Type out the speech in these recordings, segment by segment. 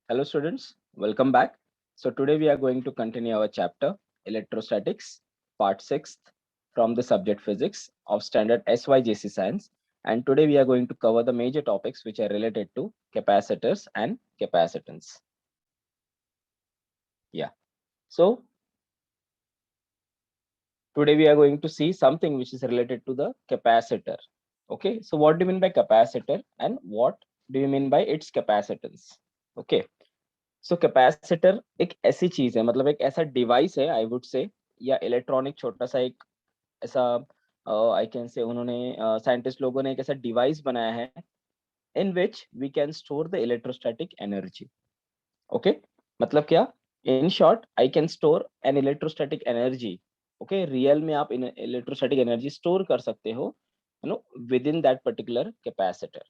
Hello students, welcome back. So today we are going to continue our chapter Electrostatics, part 6 from the subject Physics of standard SYJC Science. And today we are going to cover the major topics which are related to capacitors and capacitance. Yeah. So today we are going to see something which is related to the capacitor. Okay. So what do you mean by capacitor and what do you mean by its capacitance? Okay. So capacitor एक ऐसी चीज है, मतलब एक ऐसा device है, I would say, या electronic छोटा सा एक ऐसा, आई कैन से, उन्होंने साइंटिस्ट लोगों ने एक ऐसा डिवाइस बनाया है in which we can store the electrostatic energy. Okay, मतलब क्या? In short, I can store an electrostatic energy. Okay, real में आप इलेक्ट्रोस्टैटिक एनर्जी स्टोर कर सकते हो, you know, within that particular capacitor.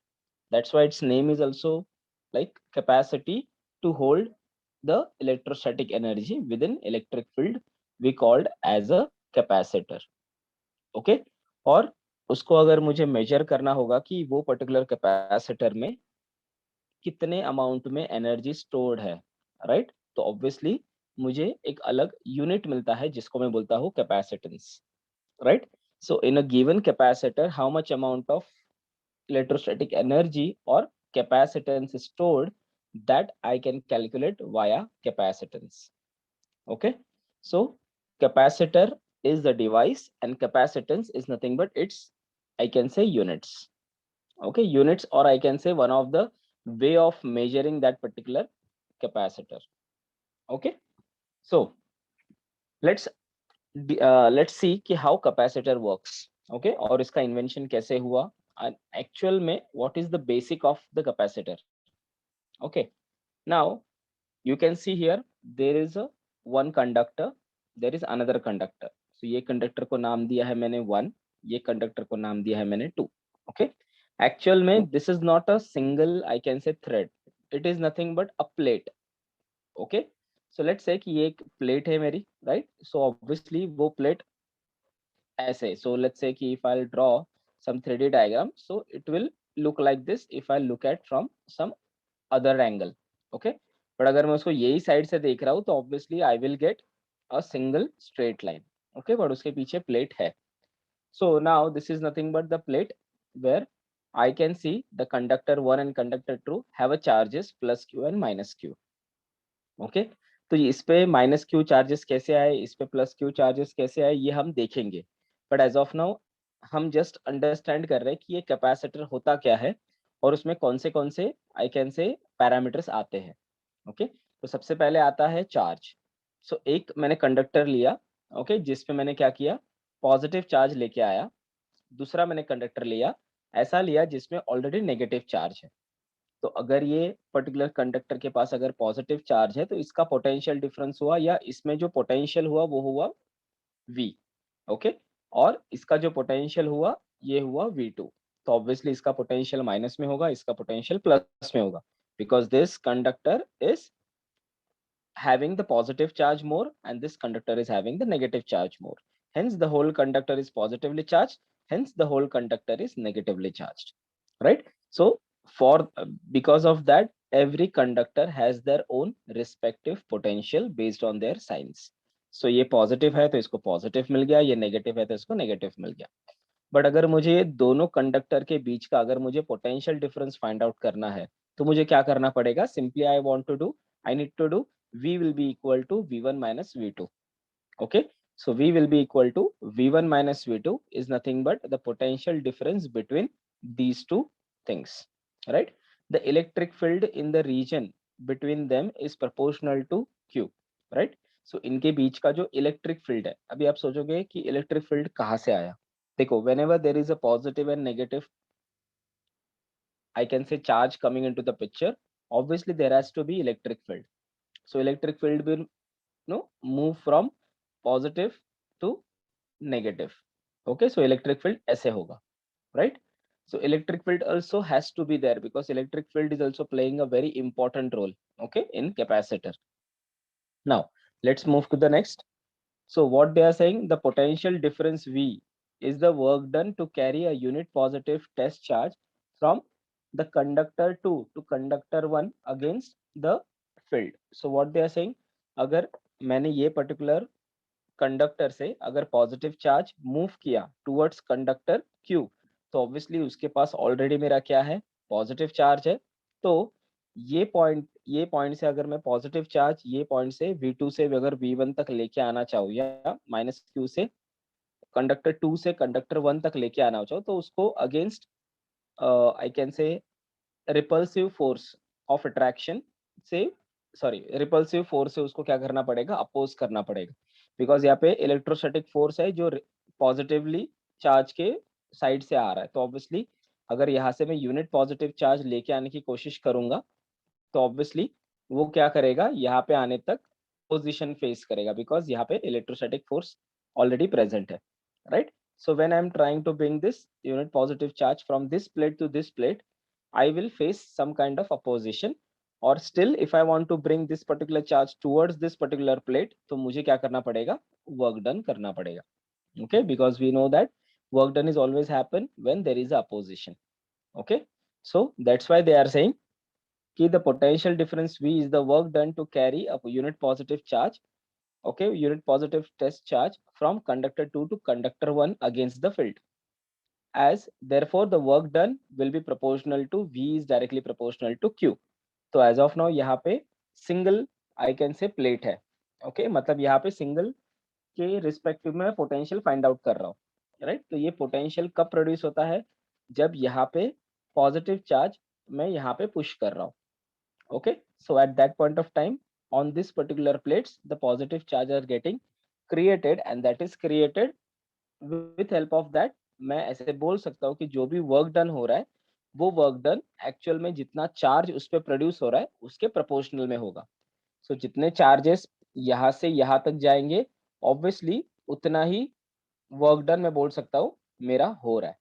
That's why its name is also like capacity to hold the electrostatic energy within electric field, we called as a capacitor. Okay. और उसको अगर मुझे major करना होगा कि वो पर्टिकुलर कैपेसिटर में कितने अमाउंट में एनर्जी स्टोर्ड है, राइट, तो ऑब्वियसली मुझे एक अलग यूनिट मिलता है जिसको मैं बोलता हूँ capacitance, right. So in a given capacitor, how much amount of electrostatic energy or capacitance stored, that I can calculate via capacitance. Okay, so capacitor is the device and capacitance is nothing but its, I can say, units. Okay, units, or I can say one of the way of measuring that particular capacitor. Okay, so let's let's see कि how capacitor works. Okay, और इसका invention कैसे हुआ and actual में what is the basic of the capacitor. Okay, now you can see here there is a one conductor, there is another conductor. So ये conductor को नाम दिया है मैंने 1, ये conductor को नाम दिया है मैंने 2. Okay, actual में this is not a single, I can say, thread, it is nothing but a plate. Okay, so let's say कि ये एक plate है मेरी, right? So obviously वो plate ऐसे, so let's say कि if I'll draw some 3D diagram, so it will look like this if I look at from some other angle. Okay, but अगर मैं उसको यही साइड से देख रहा हूँ तो obviously I will get a single straight line. Okay, but उसके पीछे plate है. So now this is nothing but the plate where I can see the conductor 1 and conductor 2 have a charges plus q and minus q. Okay, तो इस पे minus Q charges कैसे आए, इस पे प्लस क्यू चार्जेस कैसे आए, ये हम देखेंगे. बट एज ऑफ नाउ हम जस्ट अंडरस्टैंड कर रहे हैं कि ये कैपेसिटर होता क्या है और उसमें कौन से आई कैन से पैरामीटर्स आते हैं. ओके, तो सबसे पहले आता है चार्ज. सो एक मैंने कंडक्टर लिया, ओके, जिस पे मैंने क्या किया, पॉजिटिव चार्ज लेके आया. दूसरा मैंने कंडक्टर लिया, ऐसा लिया जिसमें ऑलरेडी नेगेटिव चार्ज है. तो अगर ये पर्टिकुलर कंडक्टर के पास अगर पॉजिटिव चार्ज है तो इसका पोटेंशियल डिफरेंस हुआ, या इसमें जो पोटेंशियल हुआ वो हुआ V. ओके, और इसका जो पोटेंशियल हुआ ये हुआ V2. तो ऑब्वियसली इसका पोटेंशियल माइनस में होगा, इसका पोटेंशियल प्लस में होगा, because this conductor is having the positive charge more and this conductor is having the negative charge more. Hence the whole conductor is positively charged, hence the whole conductor is negatively charged, right? So for because of that every conductor has their own respective potential based on their signs. So ये positive है तो इसको positive मिल गया, ये negative है तो इसको negative मिल गया. बट अगर मुझे ये दोनों कंडक्टर के बीच का अगर मुझे पोटेंशियल डिफरेंस फाइंड आउट करना है तो मुझे क्या करना पड़ेगा, simply I want to do, I need to do V will be equal to V1 minus V2. Okay, so V will be equal to V1 minus V2 is nothing but the potential difference between these two things, right? The electric field in the region between them is proportional to Q, right? So इनके बीच का जो electric field है, अभी आप सोचोगे कि electric field कहाँ से आया. देखो, whenever there is a positive and negative, I can say, charge coming into the picture, obviously there has to be electric field. So electric field will move from positive to negative. Okay, so electric field ऐसे होगा, right? So electric field also has to be there because electric field is also playing a very important role, okay, in capacitor. Now let's move to the next. So what they are saying, the potential difference V is the work done to carry a unit positive test charge from the conductor 2 to conductor 1 against the filled. So what they are saying, अगर मैंने ये particular conductor से अगर positive charge move किया towards conductor Q, तो obviously उसके पास already मेरा क्या है, पॉजिटिव चार्ज है. तो ये पॉइंट से अगर मैं पॉजिटिव चार्ज ये पॉइंट से V2 से अगर V1 तक लेके आना चाहूँ या माइनस Q से कंडक्टर 2 से कंडक्टर 1 तक लेके आना चाहूँ, तो उसको अगेंस्ट आई कैन से रिपल्सिव फोर्स ऑफ अट्रैक्शन से, सॉरी रिपल्सिव फोर्स से उसको क्या करना पड़ेगा, अपोज करना पड़ेगा. बिकॉज यहाँ पे इलेक्ट्रोस्टैटिक फोर्स है जो पॉजिटिवली चार्ज के साइड से आ रहा है. तो ऑब्वियसली अगर यहाँ से मैं यूनिट पॉजिटिव चार्ज लेके आने की कोशिश करूंगा, तो ऑब्वियसली वो क्या करेगा, यहाँ पे आने तक पोजिशन फेस करेगा, बिकॉज यहाँ पे इलेक्ट्रोस्टैटिक फोर्स ऑलरेडी प्रेजेंट है, right. So when I'm trying to bring this unit positive charge from this plate to this plate, I will face some kind of opposition. Or still if I want to bring this particular charge towards this particular plate, तो मुझे क्या करना पड़ेगा, work done करना पड़ेगा. Okay, because we know that work done is always happen when there is a opposition. Okay, so that's why they are saying कि the potential difference V is the work done to carry a unit positive charge, okay, unit positive test charge from conductor 2 to conductor 1 against the field. As therefore the work done will be proportional to V is directly proportional to Q. तो as of now यहाँ पे single I can say plate है, okay, मतलब यहाँ पे single के respective में potential find out कर रहा हूँ, राइट. तो ये पोटेंशियल कब प्रोड्यूस होता है, जब यहाँ पे पॉजिटिव चार्ज मैं यहाँ पे पुश कर रहा हूँ. Okay, so at that point of time on this particular plates the positive charge are getting created, and that is created with help of that मैं ऐसे बोल सकता हूँ कि जो भी वर्क डन हो रहा है वो वर्क डन एक्चुअल में जितना चार्ज उस पर प्रोड्यूस हो रहा है उसके प्रोपोर्शनल में होगा. सो जितने चार्जेस यहाँ से यहाँ तक जाएंगे ऑब्वियसली उतना ही वर्क डन मैं बोल सकता हूँ मेरा हो रहा है.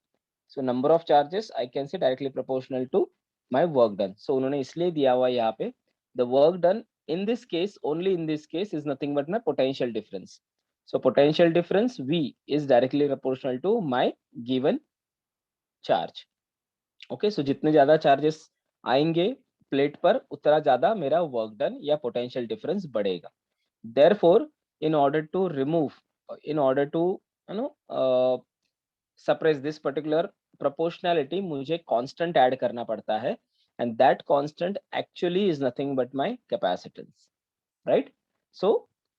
So number of charges I can say directly proportional to my work done. So उन्होंने इसलिए दिया हुआ यहाँ पे the work done in this case, only in this case is nothing but my potential difference. So potential difference V is directly proportional to my given charge. Okay, so जितने ज्यादा charges आएंगे plate पर उतना ज्यादा मेरा work done या potential difference बढ़ेगा. Therefore in order to remove, in order to you know suppress this particular proportionality, मुझे constant add करना पड़ता है, and that constant actually is nothing but my capacitance, right. So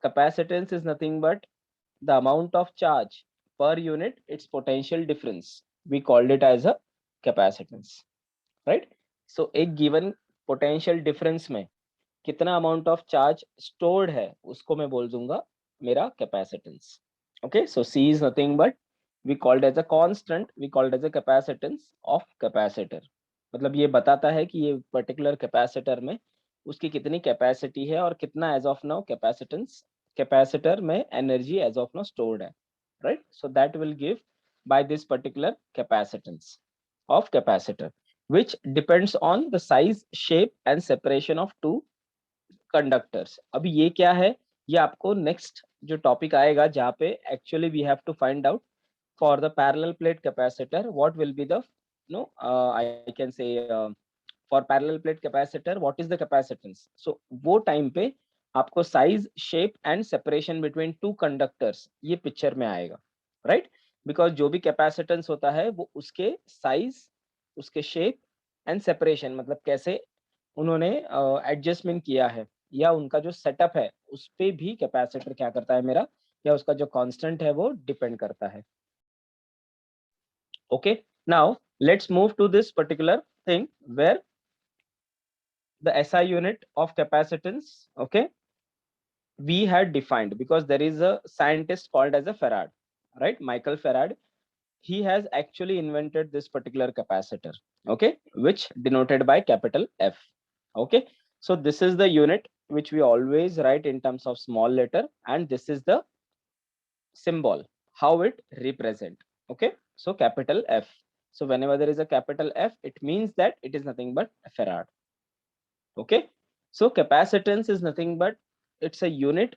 capacitance is nothing but the amount of charge per unit its potential difference, we called it as a capacitance, right. So एक given potential difference में कितना amount of charge stored है उसको मैं बोल दूंगा मेरा capacitance. Okay, so C is nothing but we called as a constant, we called as a capacitance of capacitor. मतलब ये बताता है कि ये पर्टिकुलर कैपेसिटर में उसकी कितनी कैपेसिटी है और कितना as of now capacitance capacitor में energy as of now stored है, right. So that will give by this particular capacitance of capacitor which depends on the size, shape and separation of two conductors. अभी ये क्या है, ये आपको next जो topic आएगा जहाँ पे actually we have to find out for the parallel plate capacitor what will be the I can say for parallel plate capacitor what is the capacitance. So वो टाइम पे आपको size shape and separation between two conductors ये picture में आएगा, right. Because जो भी capacitance होता है वो उसके साइज, उसके शेप एंड सेपरेशन, मतलब कैसे उन्होंने एडजस्टमेंट किया है या उनका जो सेटअप है उस पे भी कैपेसिटर क्या करता है मेरा, या उसका जो कांस्टेंट है वो डिपेंड करता है. Okay, now let's move to this particular thing where the SI unit of capacitance, okay, we had defined because there is a scientist called as a Farad, right, Michael Farad. He has actually invented this particular capacitor, okay, which denoted by capital F. Okay, so this is the unit which we always write in terms of small letter, and this is the symbol how it represent. Okay, so capital F. So whenever there is a capital F, it means that it is nothing but a farad. Okay, so capacitance is nothing but it's a unit,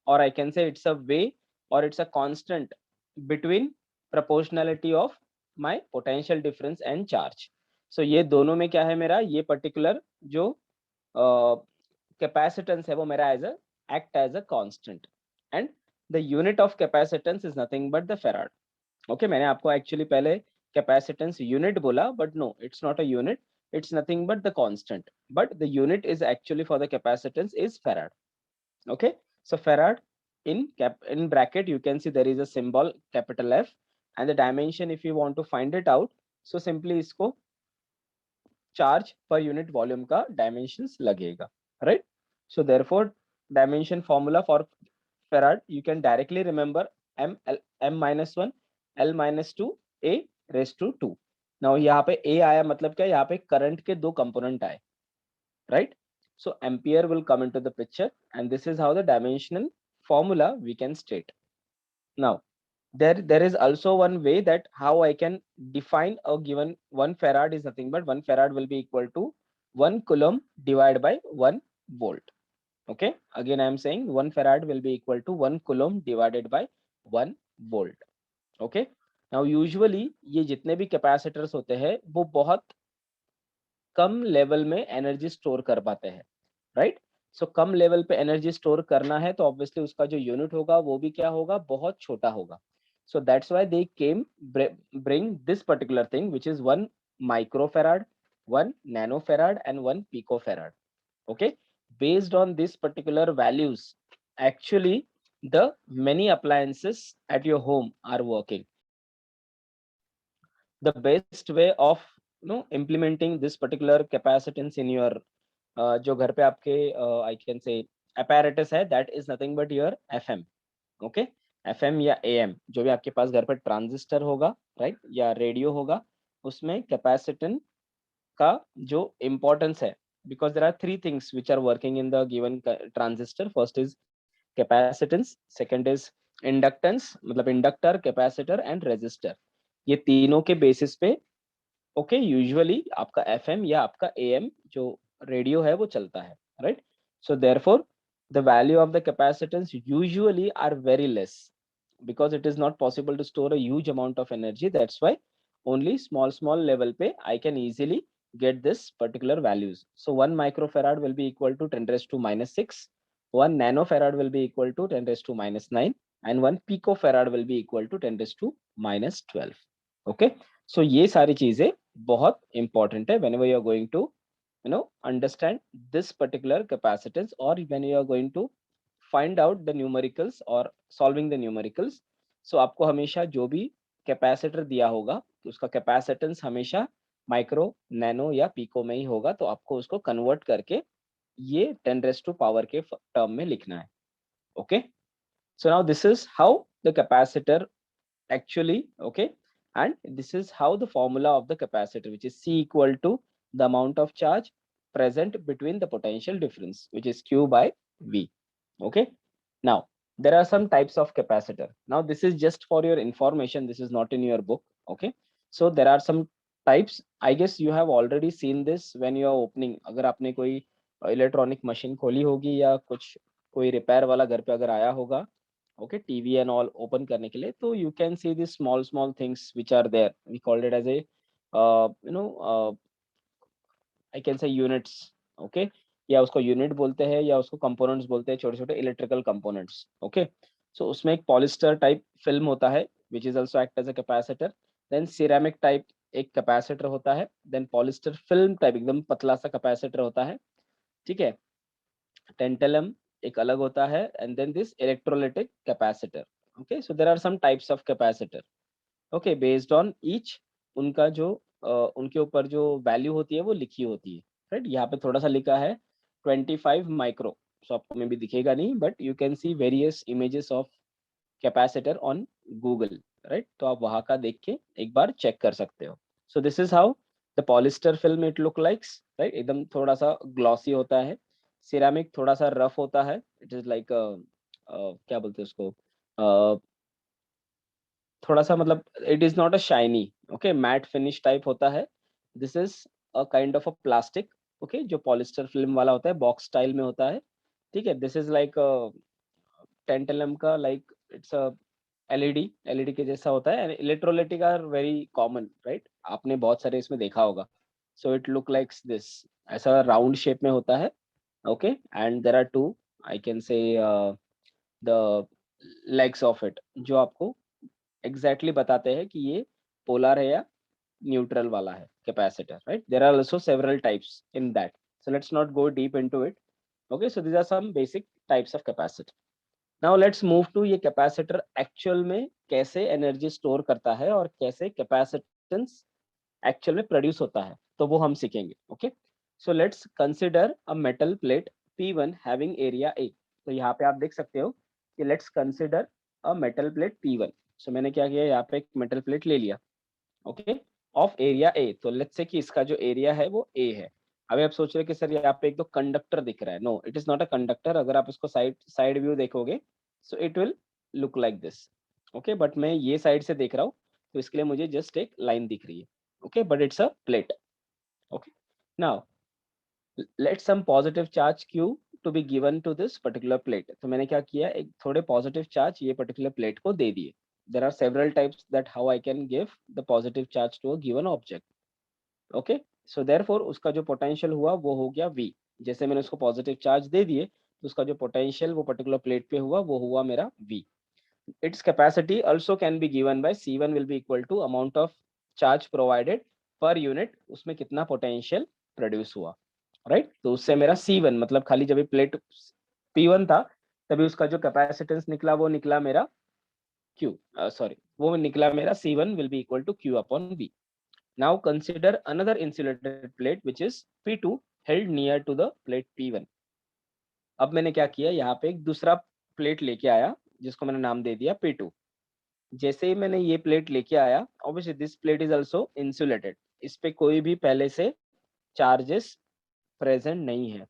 or I can say it's a way, or it's a constant between proportionality of my potential difference and charge. So ये दोनों में क्या है मेरा, ये particular जो capacitance है वो मेरा as a act as a constant, and the unit of capacitance is nothing but the farad. Okay, मैंने आपको एक्चुअली पहले कैपेसिटेंस यूनिट बोला, but no, it's not a unit, it's nothing but the constant, but the unit is actually for the capacitance is farad. Okay, so farad in bracket you can see there is a symbol capital F, and the dimension if you want to find it out, so simply इसको charge per unit volume का dimensions लगेगा, right? So therefore dimension formula for farad you can directly remember m minus 1 l minus 2 a raised to 2. Now यहाँ पे a आया मतलब क्या, यहाँ पे करंट के दो कंपोनेंट आए, right? So ampere will come into the picture, and this is how the dimensional formula we can state. Now there is also one way that how I can define a given 1 farad is nothing but 1 farad will be equal to 1 coulomb divided by 1 volt. Okay, again I am saying 1 farad will be equal to 1 coulomb divided by 1 volt. Okay, now usually ये जितने भी capacitors होते हैं वो बहुत कम level में energy store कर पाते हैं, राइट? सो कम लेवल पे एनर्जी स्टोर करना है तो ऑब्वियसली उसका जो यूनिट होगा वो भी क्या होगा, बहुत छोटा होगा. So that's why they came bring this particular thing which is 1 microfarad, 1 nanofarad and 1 picofarad. Okay, based on this particular values actually the many appliances at your home are working. The best way of implementing this particular capacitance in your जो घर पे आपके आई can से apparatus है, that is nothing but your FM. Okay, FM या AM जो भी आपके पास घर पर ट्रांजिस्टर होगा, राइट, या रेडियो होगा, उसमें कैपेसिटेंस का जो इम्पोर्टेंस है, because there are three things which are working in the given transistor. First is capacitance, second is inductance मतलब इंडक्टर, कैपेसिटर एंड रेजिस्टर. ये तीनों के बेसिस पे ओके यूजुअली आपका FM या आपका AM जो रेडियो है वो चलता है, right? So therefore the value of the capacitance usually are very less because it is not possible to store a huge amount of energy. That's why only small level pe I can easily get this particular values. So 1 microfarad will be equal to 10 raised to minus 6, 1 nanofarad will be equal to 10 raised to minus 9, and 1 picofarad will be equal to 10 raised to minus 12. Okay, so ये सारी चीजें बहुत important है whenever you are going to understand this particular capacitance, or when you are going to find out the numericals or solving the numericals. So आपको हमेशा जो भी capacitor दिया होगा तो उसका कैपेसिटेंस हमेशा माइक्रो, नैनो या पीको में ही होगा, तो आपको उसको कन्वर्ट करके ये 10 रेज़ टू पावर के टर्म में लिखना है. Okay, so now this is how the capacitor actually, okay, and this is how the formula of the capacitor, which is C equal to the amount of charge present between the potential difference, which is Q by V. Okay, now there are some types of capacitor. Now this is just for your information, this is not in your book. Okay, so there are some types. I guess you have already seen this when you are opening. अगर आपने कोई electronic machine खोली होगी या कुछ कोई repair वाला घर पे अगर आया होगा, okay, TV and all open करने के लिए, तो you can see these small things which are there. We called it as a I can say units. Okay, या उसको यूनिट बोलते हैं या उसको कंपोनेंट्स बोलते हैं, छोटे छोटे इलेक्ट्रिकल कंपोनेंट्स. ओके, सो उसमें एक पॉलिस्टर टाइप फिल्म होता है which is also act as a capacitor. Then ceramic type एक कैपेसिटर होता है. देन पॉलिस्टर फिल्म टाइप एकदम पतला सा कैपेसिटर होता है. ठीक है, टेंटलम एक अलग होता है, and then this electrolytic capacitor. Okay, so there are some types of capacitor. Okay, based on each उनका जो उनके ऊपर जो वैल्यू होती है वो लिखी होती है, राइट? यहाँ पे थोड़ा सा लिखा है 25 माइक्रो, सो आपको में भी दिखेगा नहीं, but you can see various images of capacitor on Google, right? तो आप वहाँ का देख के एक बार चेक कर सकते हो. सो this is how the polyester film it look likes, right? एकदम थोड़ा सा ग्लॉसी होता है. सिरामिक थोड़ा सा रफ होता है. इट इज लाइक क्या बोलते हैं उसको, थोड़ा सा मतलब it is not a shiny. Okay, matte finish type होता है. This is a kind of a plastic. Okay, जो पॉलिस्टर फिल्म वाला होता है बॉक्स स्टाइल में होता है. ठीक है, दिस इज लाइक टेंटलम का, लाइक इट्स अ एलईडी के जैसा होता है. Electrolytic are very common, right? आपने बहुत सारे इसमें देखा होगा. So it look likes this, ऐसा राउंड शेप में होता है. okay, and there are two, I can say, the legs of it, जो आपको exactly बताते हैं कि ये polar है या neutral वाला है capacitor, right? There are also several types in that, so let's not go deep into it. Okay, so these are some basic types of capacitor. Now let's move to ये capacitor actual में कैसे energy store करता है और कैसे capacitance actual में produce होता है, तो वो हम सीखेंगे. Okay, so let's consider a metal plate P1 having area A. तो यहाँ पे आप देख सकते हो कि let's consider a metal plate P1. so मैंने क्या किया, यहाँ पे एक metal plate ले लिया, ओके, ऑफ एरिया ए. तो लेट्स से कि इसका जो एरिया है वो ए है. अभी आप सोच रहे हैं कि सर यहाँ पे एक तो कंडक्टर दिख रहा है. No, it is not a conductor. अगर आप इसको साइड साइड व्यू देखोगे so it will look like this. Okay, but मैं ये साइड से देख रहा हूँ तो इसके लिए मुझे जस्ट एक लाइन दिख रही है. Okay, but it's a plate. Okay, now let some positive charge Q to be given to this particular plate. तो मैंने क्या किया, एक थोड़े पॉजिटिव चार्ज ये पर्टिकुलर प्लेट को दे दिए. there are several types that how I can give the positive charge to a given object. Okay, so therefore उसका जो पोटेंशियल हुआ वो हो गया V. जैसे मैंने उसको पॉजिटिव चार्ज दे दिए तो उसका जो पोटेंशियल वो पर्टिकुलर प्लेट पे हुआ वो हुआ मेरा V. Its capacity also can be given by C1 will be equal to amount of charge provided per unit. उसमें कितना पोटेंशियल प्रोड्यूस हुआ, राइट? तो उससे मेरा C1 मतलब खाली जब प्लेट P1 था तभी उसका जो कैपेसिटेंस निकला वो निकला मेरा Q, सॉरी, वो निकला मेरा C1 will be equal to Q upon V. Now consider another insulated plate which is P2 held near to the plate P1. अब मैंने क्या किया, यहाँ पे एक दूसरा प्लेट लेके आया जिसको मैंने नाम दे दिया P2. जैसे ही मैंने ये प्लेट लेके आया, obviously this plate is also insulated. इस पे कोई भी पहले से चार्जेस प्रेजेंट नहीं है.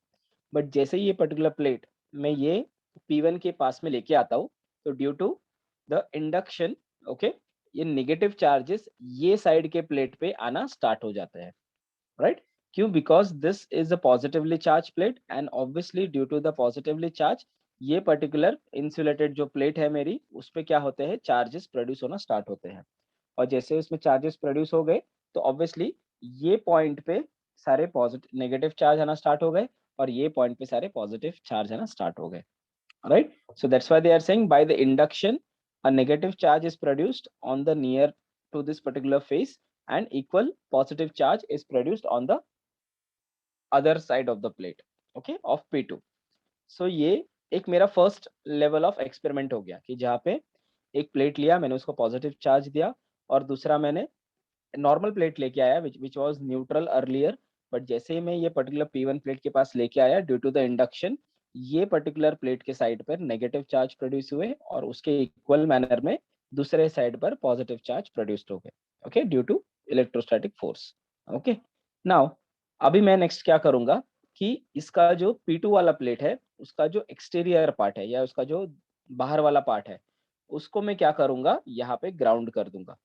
बट जैसे ही ये पर्टिकुलर प्लेट मैं ये P1 के पास में लेके आता हूँ तो due to the induction, okay, ये नेगेटिव चार्जेस ये साइड के प्लेट पे आना स्टार्ट हो जाते हैं, राइट? क्यों? Because this is a positively charge plate and obviously due to the positively charge ये पर्टिकुलर इंसुलेटेड जो प्लेट है मेरी उस पे क्या होते हैं, चार्जेस प्रोड्यूस होना स्टार्ट होते हैं. और जैसे उसमें चार्जेस प्रोड्यूस हो गए तो ऑब्वियसली ये पॉइंट पे सारे पॉजिटिव नेगेटिव चार्ज आना स्टार्ट हो गए और ये पॉइंट पे सारे पॉजिटिव चार्ज आना स्टार्ट हो गए, right? So that's why they are saying by the induction a negative charge is produced on the near to this particular face and equal positive charge is produced on the other side of the plate, okay, of P2. So ये एक मेरा first level of experiment हो गया कि जहाँ पे एक plate लिया मैंने उसको पॉजिटिव चार्ज दिया और दूसरा मैंने नॉर्मल प्लेट लेके आया which was neutral earlier. But जैसे ही मैं ये पर्टिकुलर P1 प्लेट के पास लेके आया ड्यू टू द इंडक्शन ये पर्टिकुलर प्लेट के साइड पर नेगेटिव चार्ज प्रोड्यूस हुए और उसके इक्वल मैनर में दूसरे साइड पर पॉजिटिव चार्ज प्रोड्यूस्ड हो गए, okay, due to electrostatic force. Okay, now अभी मैं नेक्स्ट क्या करूंगा कि इसका जो P2 वाला प्लेट है उसका जो एक्सटीरियर पार्ट है या उसका जो बाहर वाला पार्ट है उसको मैं क्या करूंगा, यहाँ पे ग्राउंड कर दूंगा.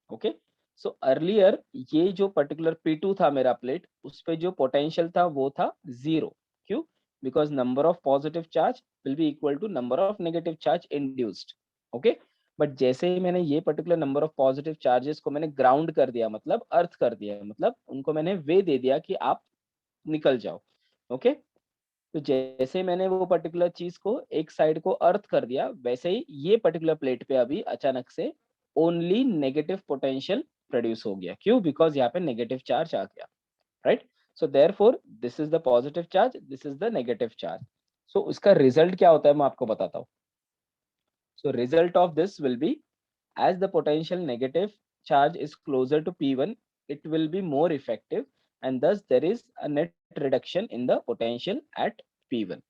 ओके, सो अर्लियर ये जो पर्टिकुलर P2 था मेरा प्लेट उस पे जो पोटेंशियल था वो था 0. क्यों? Because number of positive charge will be equal to number of negative charge induced. Okay, but जैसे ही मैंने ये particular number of positive charges को मैंने ग्राउंड कर दिया मतलब अर्थ कर दिया मतलब उनको मैंने वे दे दिया कि आप निकल जाओ. ओके, तो जैसे मैंने वो पर्टिकुलर चीज को एक साइड को अर्थ कर दिया वैसे ही ये पर्टिकुलर प्लेट पे अभी अचानक से ओनली नेगेटिव पोटेंशियल प्रोड्यूस हो गया. क्यों? बिकॉज यहाँ पे नेगेटिव चार्ज आ गया, right? So therefore this is the positive charge, this is the negative charge. So उसका रिजल्ट क्या होता है मैं आपको बताता हूँ. So result of this will be as the potential negative charge is closer to P1 it will be more effective and thus there is a net reduction in the potential at P1.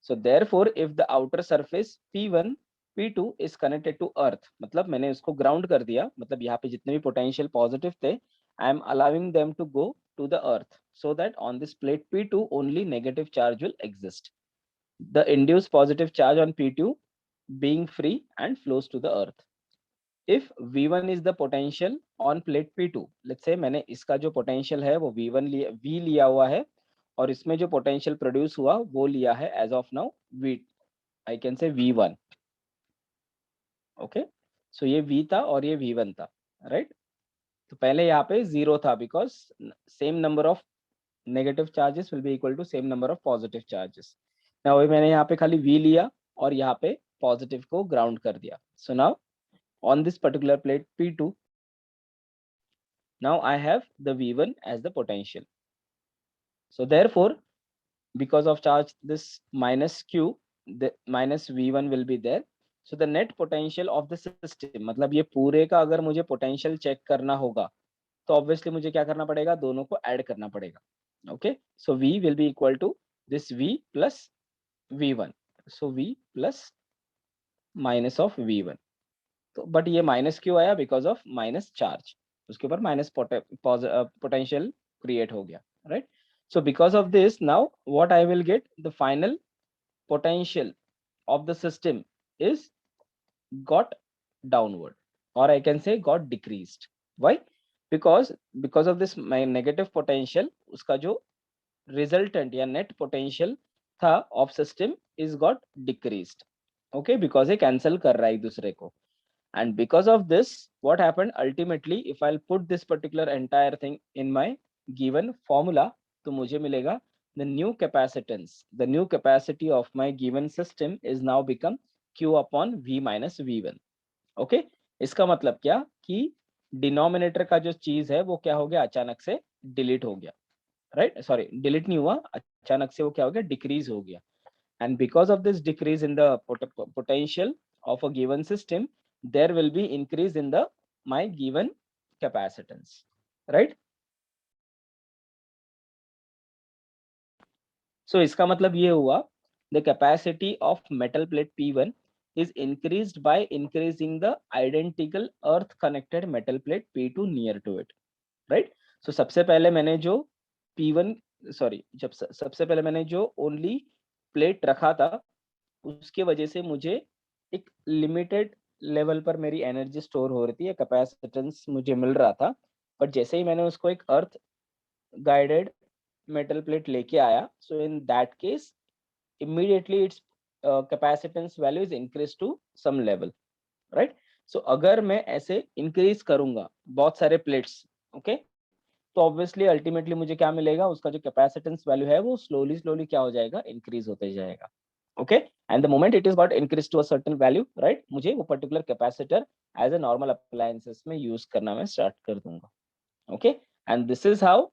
So therefore if the outer surface P1 P2 is connected to earth मतलब मैंने उसको ground कर दिया मतलब यहाँ पे जितने भी पोटेंशियल पॉजिटिव थे I am allowing them to go to the earth so that on this plate P2 only negative charge will exist. The induced positive charge on P2 being free and flows to the earth. If V1 is the potential on plate P2, let's say मैंने इसका जो potential है वो V1 लिया V लिया हुआ है और इसमें जो पोटेंशियल प्रोड्यूस हुआ वो लिया है as of now V, I can say V1. Okay, so ये V था और ये V1 था, राइट? तो पहले यहाँ पे 0 था because same number of negative charges will be equal to same number of positive charges. Now मैंने यहाँ पे खाली V लिया और यहाँ पे पॉजिटिव को ग्राउंड कर दिया। So now on this particular plate P2, now I have the V1 as the potential. So therefore, because of charge this minus Q, the minus V1 will be there. So the net potential of the system, मतलब ये पूरे का अगर मुझे potential check करना होगा तो obviously मुझे क्या करना पड़ेगा, दोनों को add करना पड़ेगा. Okay, so V will be equal to this V plus V1. So V plus minus of V1. तो बट ये माइनस क्यों आया, बिकॉज ऑफ माइनस चार्ज, उसके ऊपर माइनस पोटेंशियल क्रिएट हो गया, right. So because of this now what I will get, the final potential of the system is got downward, or I can say got decreased. Why? Because of this my negative potential, उसका जो resultant या net potential था of system is got decreased. Okay, because ये cancel कर रहा है एक दूसरे को. And because of this, what happened ultimately, if I'll put this particular entire thing in my given formula, तो मुझे मिलेगा the new capacitance, the new capacity of my given system is now become Q upon V minus V1. Okay, इसका मतलब क्या कि denominator का जो चीज है वो क्या हो गया, अचानक से डिलीट हो गया, राइट. सॉरी, डिलीट नहीं हुआ, अचानक से वो क्या हो गया, डिक्रीज हो गया. And because of this decrease in the potential of a given system, there will be increase in the my given capacitance, right. So इसका मतलब ये हुआ, the capacity of metal plate P1 is increased by increasing the identical earth connected metal plate P2 near to it, right. So सबसे पहले मैंने जो P1 sorry जब सबसे पहले मैंने जो ओनली प्लेट रखा था, उसके वजह से मुझे एक लिमिटेड लेवल पर मेरी एनर्जी स्टोर हो रही थी, कैपेसिटेंस मुझे मिल रहा था. बट जैसे ही मैंने उसको एक अर्थ गाइडेड मेटल प्लेट लेके आया, so in that case immediately its capacitance value is increase to some level, right. So अगर मैं ऐसे इंक्रीज करूंगा बहुत सारे प्लेट्स, ओके, तो ऑब्वियसली अल्टीमेटली मुझे क्या मिलेगा, उसका जो कैपेसिटेंस वैल्यू है वो स्लोली स्लोली क्या हो जाएगा, इंक्रीज होते जाएगा. Okay, and the moment it is got increase to a certain value, right, मुझे वो particular capacitor as a normal appliances में यूज करना मैं स्टार्ट कर दूंगा. Okay, and this is how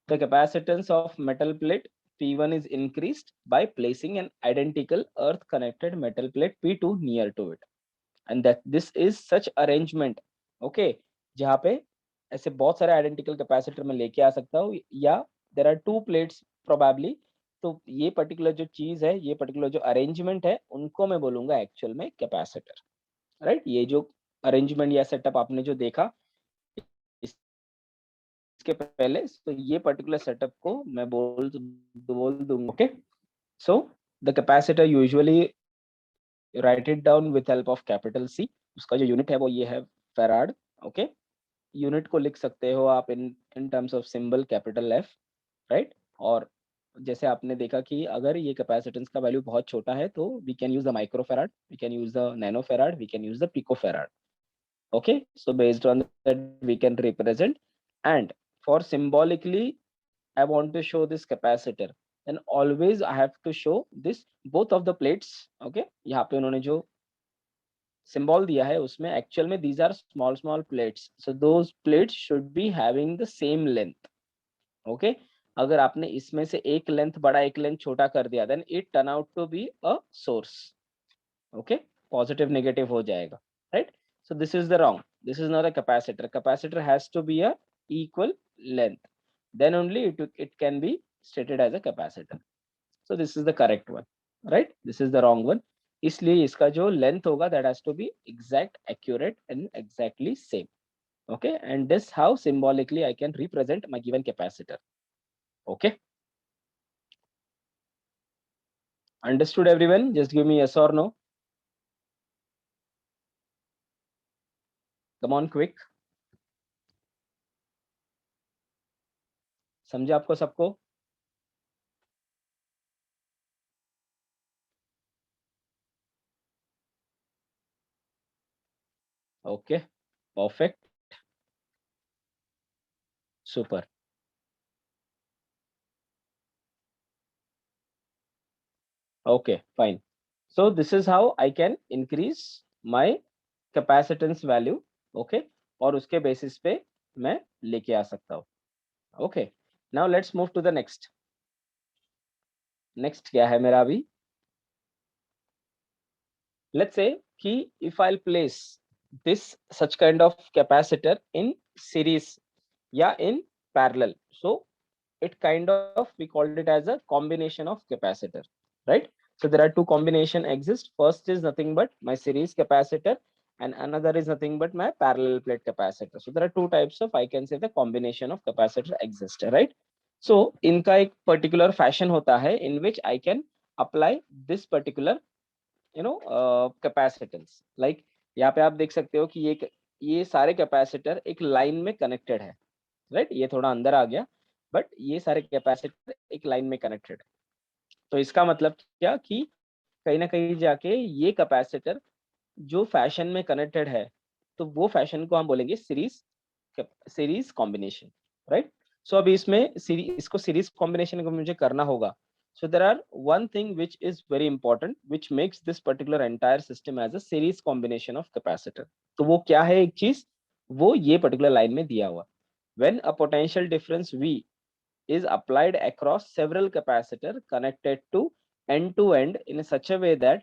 the capacitance of metal plate P1 is increased by placing an identical earth connected metal plate P2 near to it. And that this is such arrangement, okay, जहाँ पे ऐसे बहुत सारे identical capacitor में लेके आ सकता हूँ, या there are two plates probably. तो ये पर्टिकुलर जो चीज है, ये पर्टिकुलर जो अरेंजमेंट है, उनको मैं बोलूंगा एक्चुअल में कैपेसिटर, राइट. ये जो अरेंजमेंट या सेटअप आपने जो देखा इसके पहले, तो ये पर्टिकुलर सेटअप को मैं बोल दूंगा. Okay, so the capacitor usually write it down with help of capital C. उसका जो यूनिट है वो ये है फेराड. ओके, यूनिट को लिख सकते हो आप इन terms of symbol capital F, right. और जैसे आपने देखा कि अगर ये कैपेसिटेंस का वैल्यू बहुत छोटा है तो we can use the microfarad, we can use the nanofarad, we can use the picofarad. Okay, so based on that we can represent. And for symbolically I want to show this capacitor, then always I have to show this both of the plates. Okay, यहाँ पे उन्होंने जो symbol दिया है उसमें actual में these are small small plates, so those plates should be having the same length. Okay, अगर आपने इसमें से एक लेंथ बड़ा एक लेंथ छोटा कर दिया, then it turn out to be a source. Okay, positive negative हो जाएगा, right. So this is the wrong, this is not a capacitor. Capacitor has to be a equal length, then only it can be stated as a capacitor. So this is the correct one, right. This is the wrong one. इसलिए इसका जो length होगा that has to be exact, accurate and exactly same. Okay, and this how symbolically I can represent my given capacitor. Okay, understood everyone? Just give me yes or no. Come on quick. समझे आपको सबको? Okay, perfect, super. Okay, fine. So this is how I can increase my capacitance value. Okay, और उसके basis पे मैं लेके आ सकता हूँ. Okay, now let's move to the next. Next क्या है मेरा अभी? Let's say कि if I'll place this such kind of capacitor in series या in parallel, so it kind of, we called it as a combination of capacitor, right? So there are two combination exist. First is nothing but my series capacitor and another is nothing but my parallel plate capacitor. So there are two types of, I can say, the combination of capacitor exist, right? So इनका एक particular fashion होता है in which I can apply this particular capacitance. Like यहाँ पे आप देख सकते हो कि ये सारे कैपेसिटर एक लाइन में कनेक्टेड है, राइट? ये थोड़ा अंदर आ गया, बट ये सारे कैपेसिटर एक लाइन में कनेक्टेड है. तो इसका मतलब क्या कि कहीं ना कहीं जाके ये कैपेसिटर जो फैशन में कनेक्टेड है, तो वो फैशन को हम बोलेंगे सीरीज कॉम्बिनेशन, राइट? सो अभी इसको सीरीज कॉम्बिनेशन को मुझे करना होगा. So there are one thing which is very important, which makes this particular entire system as a series combination of capacitor. तो वो क्या है एक चीज, वो ये particular लाइन में दिया हुआ. When a potential difference V is applied across several capacitor connected to end in such a way that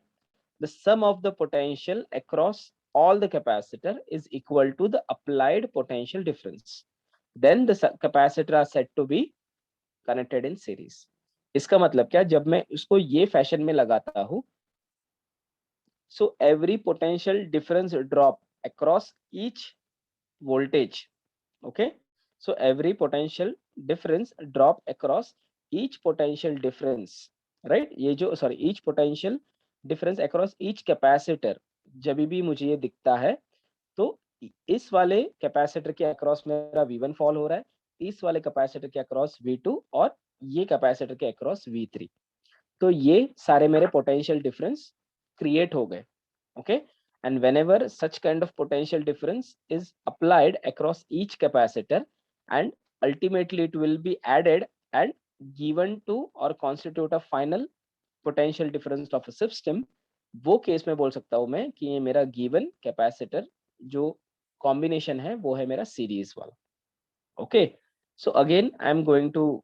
the sum of the potential across all the capacitor is equal to the applied potential difference, then the capacitor are said to be connected in series. इसका मतलब क्या, जब मैं उसको ये fashion में लगाता हूं, so every potential difference drop across each voltage. Okay, so every potential difference drop across each potential difference, right? ये जो each potential difference across each capacitor जब भी मुझे ये दिखता है, तो इस वाले कैपेसिटर के अक्रॉस मेरा V1 फॉल हो रहा है, इस वाले कैपेसिटर के अक्रॉस V2 और ये कैपेसिटर के अक्रॉस V3. तो ये सारे मेरे पोटेंशियल डिफरेंस क्रिएट हो गए. Okay, and whenever such kind of potential difference is applied across each capacitor, and ultimately it will be added and given to or constitute a final potential difference of a system. वो case में बोल सकता हूं मैं कि ये मेरा given capacitor जो कॉम्बिनेशन है वो है मेरा सीरीज वाला. Okay, so again I am going to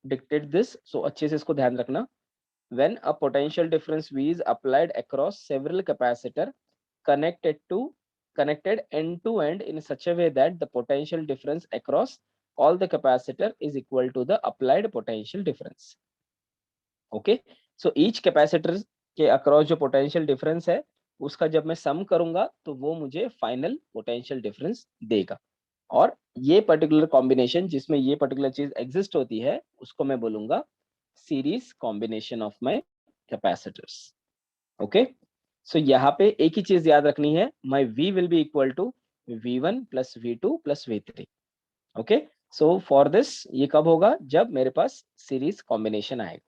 dictate this, so अच्छे से इसको ध्यान रखना. When a potential difference V is applied across several capacitor connected end to end in such a way that the potential difference across all the capacitor is equal to the applied potential difference. Okay, so each capacitor के across जो potential difference है उसका जब मैं sum करूंगा तो वो मुझे final potential difference देगा. और ये पर्टिकुलर कॉम्बिनेशन जिसमें ये पर्टिकुलर चीज एग्जिस्ट होती है उसको मैं बोलूंगा series combination of my capacitors. Okay, so यहाँ पे एक ही चीज याद रखनी है, my V will be equal to V1 plus V2 plus V3. Okay, so for this ये कब होगा, जब मेरे पास सीरीज कॉम्बिनेशन आएगा.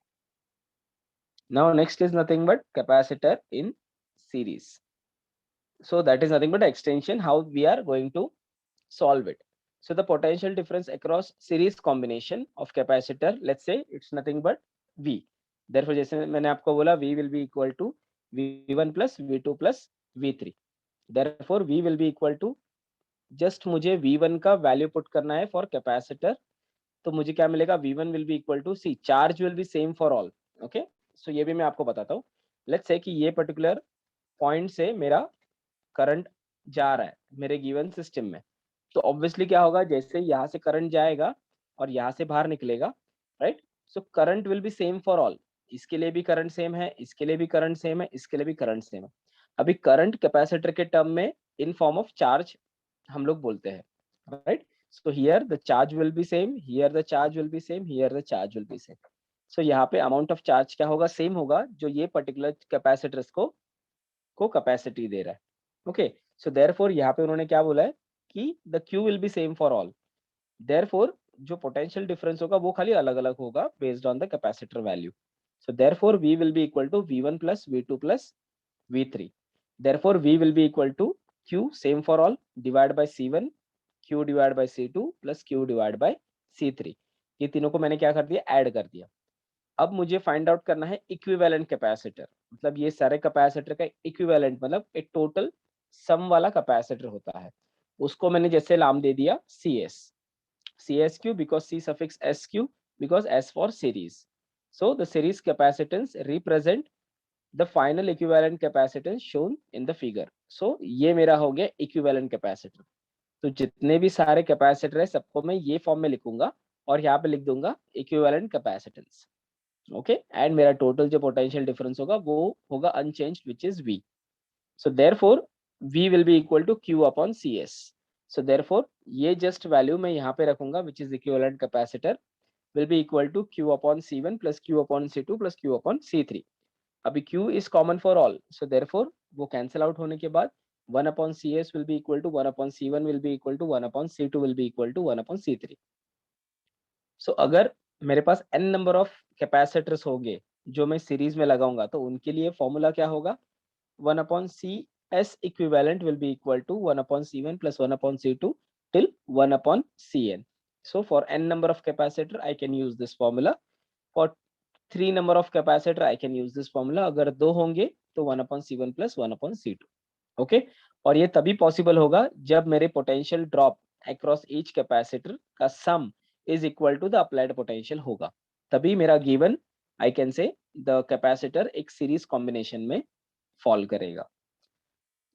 Now next is nothing but capacitor in series. So that is nothing but extension how we are going to solve it. So the potential difference across series combination of capacitor, let's say it's nothing but V. Therefore जैसे मैंने आपको बोला V will be equal to V1 plus V2 plus V3. Therefore V will be equal to, just मुझे V1 का value put करना है for capacitor, तो मुझे क्या मिलेगा, V1 will be equal to C, charge will be same for all. Okay, so ये भी मैं आपको बताता हूँ. लेट्स से कि ये पर्टिकुलर पॉइंट से मेरा करंट जा रहा है मेरे गिवन सिस्टम में, तो ऑब्वियसली क्या होगा, जैसे यहाँ से करंट जाएगा और यहाँ से बाहर निकलेगा, right? So current will be same for all. इसके लिए भी करंट सेम है, इसके लिए भी करंट सेम है, इसके लिए भी करंट सेम है. अभी करंट कैपेसिटर के टर्म में इन फॉर्म ऑफ चार्ज हम लोग बोलते हैं, right? So here the charge will be same, here the charge will be same, here the charge will be same. So यहाँ पे अमाउंट ऑफ चार्ज क्या होगा, सेम होगा, जो ये पर्टिकुलर कैपेसिटर्स को कैपेसिटी दे रहा है. ओके, सो देयरफॉर यहाँ पे उन्होंने क्या बोला है कि the Q will be same for all. Therefore जो पोटेंशियल डिफरेंस होगा वो खाली अलग अलग होगा based on the capacitor value. So therefore V will be equal to V1 plus V2 plus V3. Therefore V will be equal to Q same for all divide by C1 Q divide by C2 plus Q divide by C3. ये तीनों को मैंने क्या कर दिया, add कर दिया. अब मुझे फाइंड आउट करना है इक्विवेलेंट कैपेसिटर, मतलब ये सारे कैपेसिटर का इक्विवेलेंट मतलब एक टोटल सम वाला कैपेसिटर होता है, उसको मैंने जैसे नाम दे दिया CS, CSQ because C suffix SQ because S for series. So the series capacitance represent the final equivalent capacitance shown in the figure. So ये मेरा हो गया equivalent capacitor. तो जितने भी सारे कैपेसिटर है सबको मैं ये फॉर्म में लिखूंगा और यहाँ पे लिख दूंगा इक्विवेलेंट कैपेसिटेंस, ओके। एंड मेरा टोटल जो पोटेंशियल डिफरेंस होगा वो होगा unchanged which is V. So therefore V will be equal to Q upon CS. So therefore ये जस्ट वैल्यू मैं यहाँ पे रखूंगा which is equivalent capacitor will be equal to Q upon C1 plus Q upon C2 plus Q upon C3. अभी Q is common for all, so therefore वो cancel out होने के बाद 1 upon CS will be equal to 1 upon C1 will be equal to 1 upon C2 will be equal to 1 upon C3. So अगर मेरे पास n number of capacitors होंगे जो मैं series में लगाऊंगा तो उनके लिए फॉर्मूला क्या होगा, 1 upon CS equivalent will be equal to 1 upon C1 plus 1 upon C2 till 1 upon Cn. So for n number of capacitor I can use this formula. For 3 number of capacitor I can use this formula. अगर 2 होंगे तो 1 upon C1 plus 1 upon C2. Okay और ये तभी possible होगा जब मेरे potential drop across each capacitor का sum is equal to the applied potential होगा, तभी मेरा given I can say the capacitor एक सीरीज कॉम्बिनेशन में फॉल करेगा.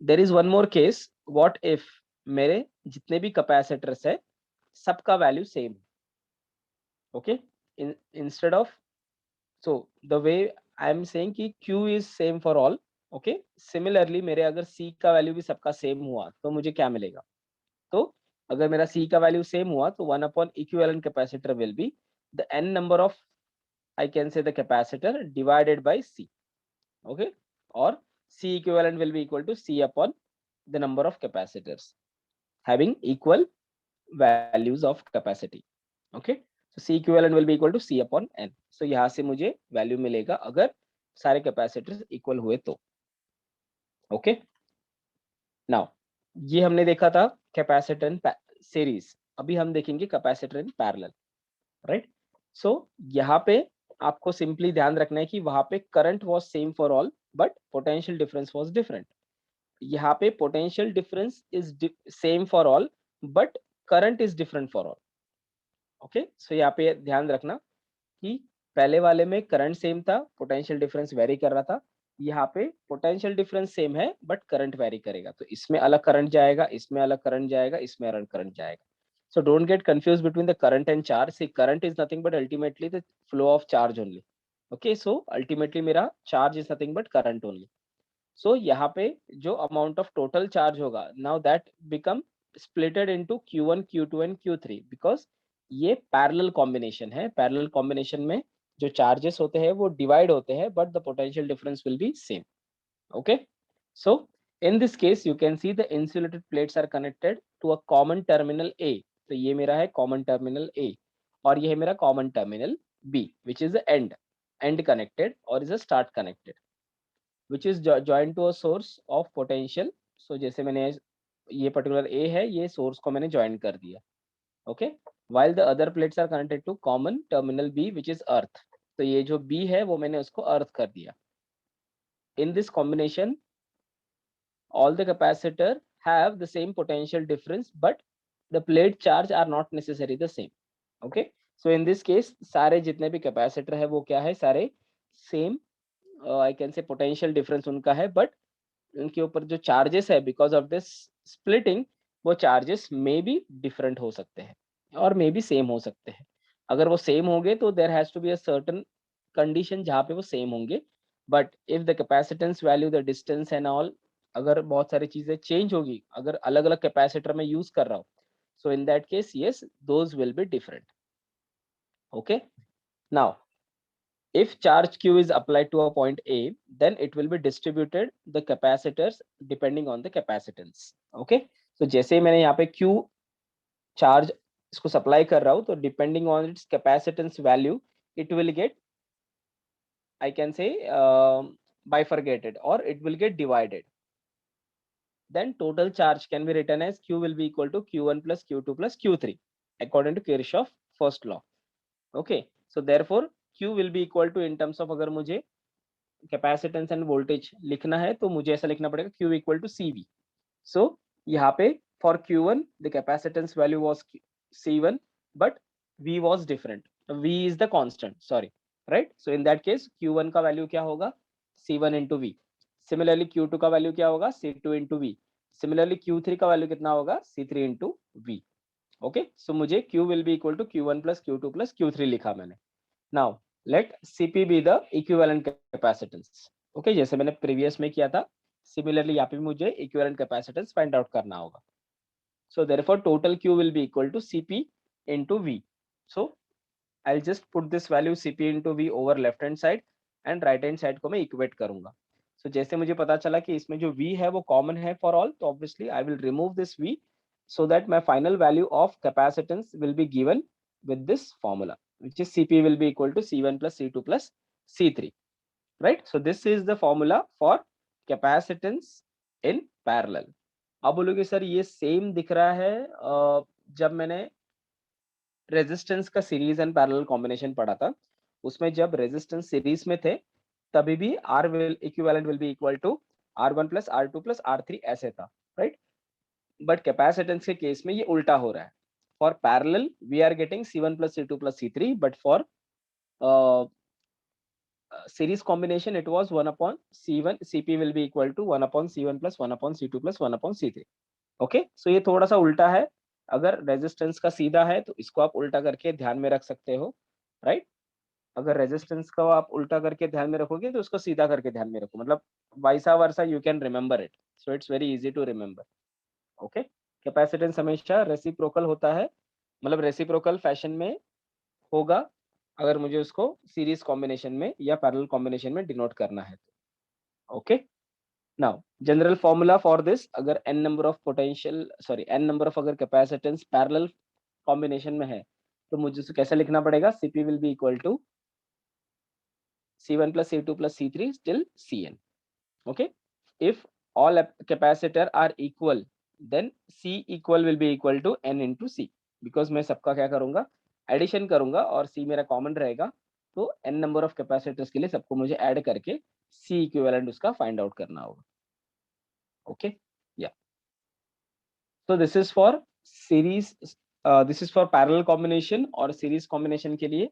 There is one more case, what if मेरे जितने भी कैपेसिटर्स है सबका value same, okay, instead of, so the way I am saying कि Q is same for all, okay. Similarly मेरे अगर C का वैल्यू भी सबका सेम हुआ तो मुझे क्या मिलेगा, तो अगर मेरा C का वैल्यू सेम हुआ तो 1 upon equivalent capacitor will be the n number of I can say the capacitor divided by C, okay, और C equivalent will be equal to C upon the number of capacitors having equal values of capacity, okay. So C equivalent will be equal to C upon n. So यहाँ से मुझे value मिलेगा अगर सारे capacitors equal हुए तो, okay. Now ये हमने देखा था कैपेसिटर इन सीरीज, अभी हम देखेंगे कैपेसिटर इन पैरेलल, राइट. सो यहाँ पे आपको सिंपली ध्यान रखना है कि वहां पे current was same for all but potential difference was different. यहाँ पे potential difference is same for all but current is different for all, okay. So यहाँ पे ध्यान रखना कि पहले वाले में करंट सेम था, पोटेंशियल डिफरेंस वेरी कर रहा था. यहाँ पे पोटेंशियल डिफरेंस सेम है बट करंट वेरी करेगा, तो इसमें अलग करंट जाएगा, इसमें अलग करंट जाएगा, इसमें अलग करंट जाएगा. So don't get confused between the current and charge. See, current is nothing but ultimately the flow of charge only. Okay, so ultimately मेरा charge is nothing but current only. So यहाँ पे जो amount of total charge होगा, now that become splitted into Q1, Q2 and Q3 because ये parallel combination है. Parallel combination में जो charges होते हैं वो divide होते हैं, but the potential difference will be same. Okay, so in this case you can see the insulated plates are connected to a common terminal A. तो ये मेरा है common terminal A और ये है मेरा common terminal B which is the end connected or is a start connected which is joined to a source of potential. So जैसे मैंने ये particular A है, ये source को मैंने join कर दिया, okay, while the other plates are connected to common terminal B which is earth. तो ये जो B है वो मैंने उसको earth कर दिया. In this combination all the capacitor have the same potential difference but the plate charge are not necessarily the same, okay. So in this case सारे जितने भी capacitor है वो क्या है, सारे same I can say potential difference उनका है, but उनके ऊपर जो charges है because of this splitting वो charges may be different हो सकते हैं और may be same हो सकते हैं. अगर वो same होंगे तो there has to be a certain condition जहाँ पे वो same होंगे, but if the capacitance value, the distance and all, अगर बहुत सारी चीजें चेंज होगी, अगर अलग अलग कैपेसिटर में यूज कर रहा हूँ, so in that case yes those will be different, okay. Now if charge Q is applied to a point A then it will be distributed the capacitors depending on the capacitance, okay. So जैसे मैंने यहाँ पे Q charge इसको supply कर रहा हूँ तो depending on its capacitance value it will get I can say bifurcated or it will get divided. Then total charge can be written as Q will be equal to Q1 plus Q2 plus Q3 according to Kirchhoff first law, okay. So therefore Q will be equal to in terms of, अगर मुझे capacitance end voltage लिखना है तो मुझे ऐसा लिखना पड़ेगा Q equal to CV. So यहाँ पे for Q1 the capacitance value was C1 but V was different. V is the constant, sorry, right? So in that case Q1 का वैल्यू क्या होगा? C1 into V. Similarly Q2 का value क्या होगा? C2 into V. Similarly Q3 का value कितना होगा? C3 into V. Okay, so मुझे Q will be equal to Q1 plus Q2 plus Q3 लिखा मैंने. Now let CP be the equivalent capacitance. Okay, जैसे मैंने previous में किया था, similarly यहाँ पे भी मुझे equivalent capacitance find out करना होगा. So therefore total Q will be equal to CP into V. So I'll just put this value CP into V over left hand side and right hand side को मैं equate करूंगा. So जैसे मुझे पता चला कि इसमें जो V है वो common है for all, तो obviously I will remove this V so that my final value of capacitance will be given with this formula, which is CP will be equal to C1 plus C2 plus C3, right? So this is the formula for capacitance in parallel. अब बोलोगे sir ये same दिख रहा है जब मैंने resistance का series and parallel combination पढ़ा था, उसमें जब रेजिस्टेंस सीरीज में थे तभी भी R will equivalent will be equal to R1 plus R2 plus R3 ऐसे था, right? बट कैपेसिटेंस के केस में ये उल्टा हो रहा है. For parallel we are getting C1 plus C2 plus C3, but for series combination it was 1 upon C1, CP will be equal to 1 upon C1 plus 1 upon C2 plus 1 upon C3. Okay, so ये थोड़ा सा उल्टा है. अगर resistance का सीधा है तो इसको आप उल्टा करके ध्यान में रख सकते हो, राइट? अगर रेजिस्टेंस का आप उल्टा करके ध्यान में रखोगे तो उसको सीधा करके ध्यान में रखो, मतलब vice versa you can remember it, so it's very easy to remember. Okay, capacitance हमेशा रेसिप्रोकल होता है, मतलब रेसिप्रोकल फैशन में होगा अगर मुझे उसको सीरीज कॉम्बिनेशन में या पैरेलल कॉम्बिनेशन में डिनोट करना है. Okay, now general formula for this, अगर n number of potential sorry n number of अगर कैपेसिटेंस पैरेलल कॉम्बिनेशन में है तो मुझे उसे कैसे लिखना पड़ेगा? Cp will be equal to C1 plus C2 plus C3 till Cn. Okay, if all capacitor are equal then C equal will be equal to n into C, because मैं सबका क्या करूंगा? एडिशन करूंगा और C मेरा common रहेगा, तो n number of capacitors के लिए सबको मुझे ऐड करके C इक्विवेलेंट उसका फाइंड आउट करना होगा. ओके, या so this is for series, this is for parallel combination और series combination के लिए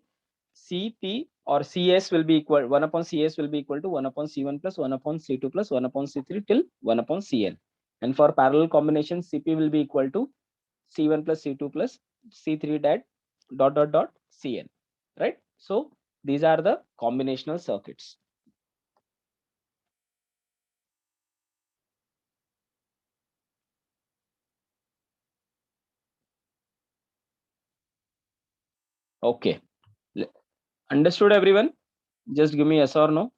Cp or Cs will be equal 1 upon Cs will be equal to 1 upon C1 plus 1 upon C2 plus 1 upon C3 till 1 upon Cn, and for parallel combination Cp will be equal to C1 plus C2 plus C3 dot dot dot Cn, right? So these are the combinational circuits. Okay, understood everyone? Just give me yes or no.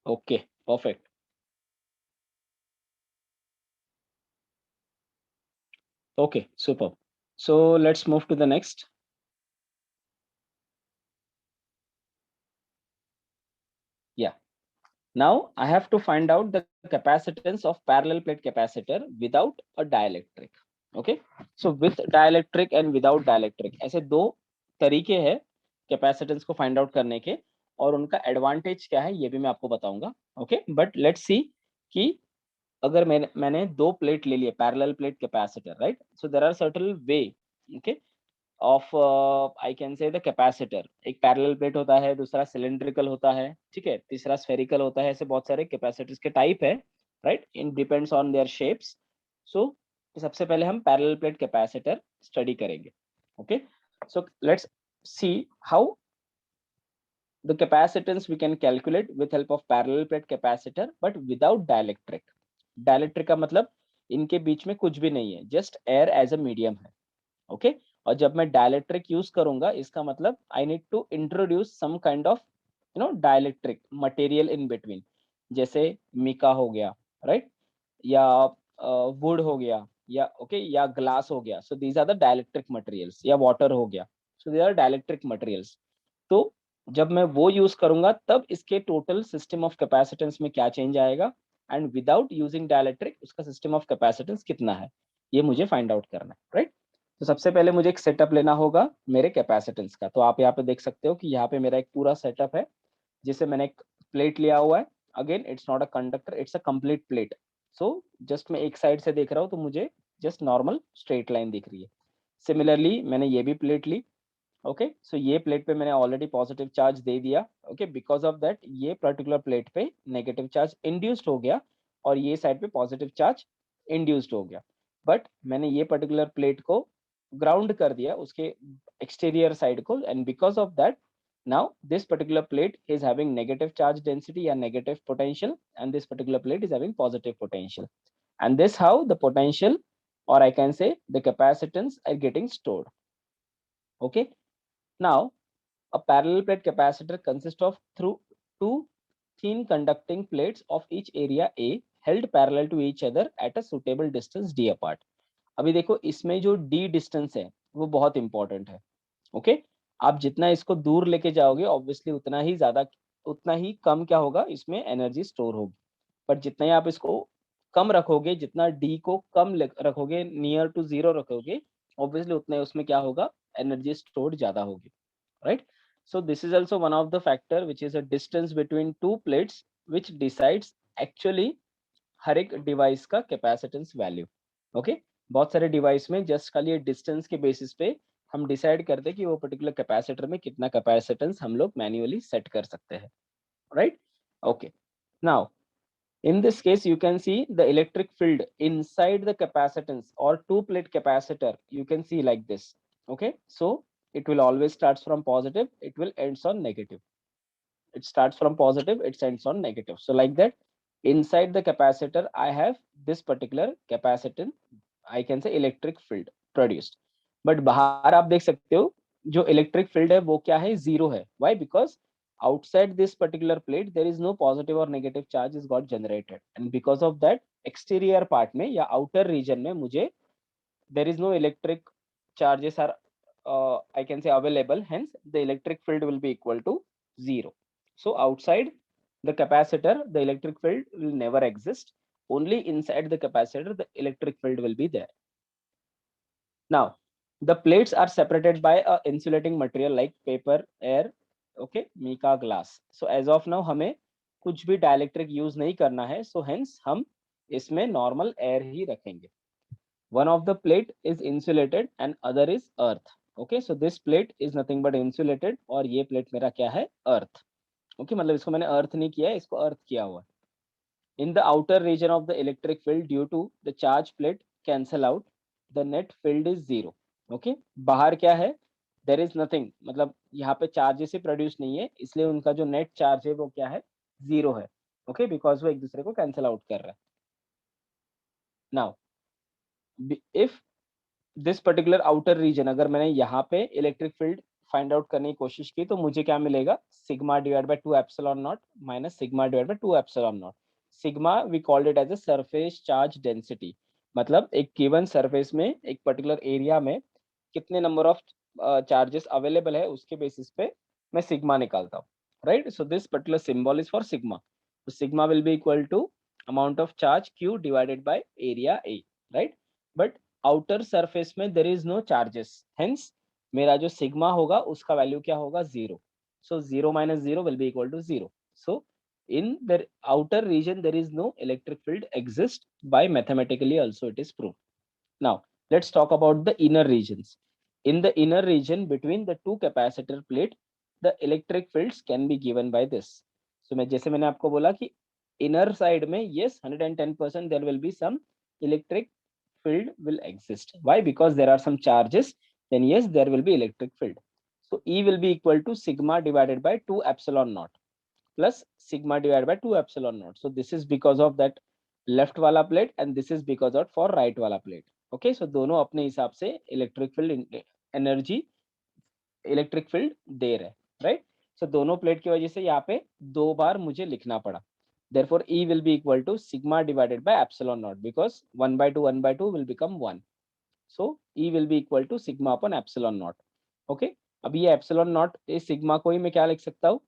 Okay, perfect. Okay, super. So let's move to the next. Yeah. Now I have to find out the capacitance of parallel plate capacitor without a dielectric. Okay. So with dielectric and without dielectric, ऐसे दो तरीके हैं capacitance को find out करने के, और उनका advantage क्या है ये भी मैं आपको बताऊंगा. ओके, बट लेट्स सी कि अगर मैंने दो प्लेट ले लिए parallel plate capacitor, right? So there are certain way, okay, of I can say the capacitor. एक पैरेलल प्लेट होता है, दूसरा सिलेंड्रिकल होता है, ठीक है, तीसरा स्फेरिकल होता है. ऐसे बहुत सारे कैपेसिटर्स के टाइप है, right? In depends on their shapes. So सबसे पहले हम पैरेलल प्लेट कैपेसिटर स्टडी करेंगे. Okay, so let's see how the capacitance we can calculate with help of parallel plate capacitor but without dielectric. Dielectric का मतलब इनके बीच में कुछ भी नहीं है, just air as a medium okay. ओके, और जब मैं डायलेक्ट्रिक यूज करूंगा इसका मतलब I need to introduce some kind of dielectric material in between, जैसे मिका हो गया, राइट? या वुड हो गया, या ओके या ग्लास हो गया, so these are the dielectric materials, या वाटर हो गया, so these are dielectric materials. तो जब मैं वो यूज करूंगा तब इसके टोटल सिस्टम ऑफ कैपेसिटेंस में क्या चेंज आएगा, एंड विदाउट यूजिंग डाइलेक्ट्रिक उसका सिस्टम ऑफ कैपेसिटेंस कितना है, ये मुझे फाइंड आउट करना है, राइट। तो सबसे पहले मुझे एक सेटअप लेना होगा मेरे कैपेसिटेंस का। तो आप यहाँ पे देख सकते हो कि यहाँ पे मेरा एक पूरा सेटअप है, जिसे मैंने एक प्लेट लिया हुआ है। Again it's not a conductor, it's a complete plate. So just मैं एक साइड से देख रहा हूँ तो मुझे जस्ट नॉर्मल स्ट्रेट लाइन दिख रही है। सिमिलरली मैंने ये भी प्लेट ली, ओके सो ये प्लेट पे मैंने ऑलरेडी पॉजिटिव चार्ज दे दिया, ओके बिकॉज ऑफ दैट ये पर्टिकुलर प्लेट पे नेगेटिव चार्ज इंड्यूस्ड हो गया और ये साइड पे पॉजिटिव चार्ज इंड्यूस्ड हो गया। बट मैंने ये पर्टिकुलर प्लेट को ग्राउंड कर दिया उसके एक्सटीरियर साइड को, and because of that now this particular plate is having negative charge density or negative potential, and this particular plate is having positive potential, and this how the potential, or I can say the capacitance, are getting stored. Okay, now a parallel plate capacitor consists of through two thin conducting plates of each area A held parallel to each other at a suitable distance d apart. अभी देखो इसमें जो d distance है वो बहुत important है। Okay आप जितना इसको दूर लेके जाओगे ऑब्वियसली उतना ही ज्यादा, उतना ही कम क्या होगा इसमें एनर्जी स्टोर होगी। पर जितना ही आप इसको कम रखोगे, जितना डी को कम रखोगे, नियर टू जीरो रखोगे, ऑब्वियसली उतना ही उसमें क्या होगा, एनर्जी स्टोर ज्यादा होगी, right. So this is also one of the factor which is a distance between two plates which decides actually हर एक डिवाइस का कैपेसिटेंस वैल्यू। ओके बहुत सारे डिवाइस में जस्ट खाली ये डिस्टेंस के बेसिस पे हम डिसाइड करते हैं कि वो पर्टिकुलर कैपेसिटर में कितना कैपेसिटेंस हम लोग मैन्युअली सेट कर सकते हैं, right. Okay now in this case you can see the electric field inside the capacitance or two plate capacitor, you can see like this. Okay so it will always starts from positive, it will ends on negative, it starts from positive, it ends on negative. So like that inside the capacitor I have this particular capacitance, I can say electric field produced. But बाहर आप देख सकते हो जो electric field है वो क्या है, जीरो है। Why? Because outside this particular plate there is no positive or negative charge is got generated, and because of that exterior part में या outer region में मुझे there is no electric charges are I can say available, hence the electric field will be equal to zero. So outside the capacitor the electric field will never exist, only inside the capacitor the electric field will be there. Now the plates are separated by a insulating material like paper, air, okay, mica, glass. So as of now हमें कुछ भी dielectric use नहीं करना है, so hence हम इसमें normal air ही रखेंगे। One of the plate is insulated and other is earth. Okay, so this plate is nothing but insulated और ये plate मेरा क्या है, earth. Okay, मतलब इसको मैंने earth नहीं किया है, इसको earth किया हुआ है। In the outer region of the electric field due to the charge plate cancel out, the net field is zero. Okay, बाहर क्या है, there is nothing, मतलब यहाँ पे चार्जेस ही प्रोड्यूस नहीं है, इसलिए उनका जो नेट चार्ज है वो क्या है, जीरो है। ओके बिकॉज वो एक दूसरे को कैंसिल आउट कर रहा है। Now if this particular outer region, अगर मैंने यहाँ पे इलेक्ट्रिक फील्ड फाइंड आउट करने की कोशिश की तो मुझे क्या मिलेगा, sigma divide by 2 epsilon naught minus sigma divide by 2 epsilon naught. Sigma we called it as a surface charge density, मतलब एक गिवन सरफेस में एक पर्टिकुलर एरिया में कितने नंबर ऑफ चार्जेस अवेलेबल है उसके बेसिस पे मैं सिग्मा निकालता हूँ, right. So this particular symbol is for sigma. Sigma will be equal to amount of charge Q divided by area A, right. But outer surface में there is no charges, hence मेरा जो सिग्मा होगा उसका value क्या होगा, zero. So zero minus zero will be equal to zero. So in the outer region there is no electric field exist, by mathematically also it is proved. Now let's talk about the inner regions. In the inner region between the two capacitor plate the electric fields can be given by this. So मैं जैसे मैंने आपको बोला कि inner side में yes 110% there will be some electric field will exist. Why? Because there are some charges, then yes there will be electric field. So E will be equal to sigma divided by 2 epsilon naught plus sigma divided by 2 epsilon naught. So this is because of that left वाला plate and this is because of for right वाला plate. Okay, so दोनों अपने हिसाब से electric field energy electric field दे रहे, right. सो दोनों plate की वजह से यहाँ पे दो बार मुझे लिखना पड़ा, Therefore E will be equal to sigma divided by epsilon naught, because 1 by 2 will become 1. So E will be equal to sigma upon epsilon naught. Okay, अब ये epsilon naught इस sigma को ही मैं क्या लिख सकता हूँ,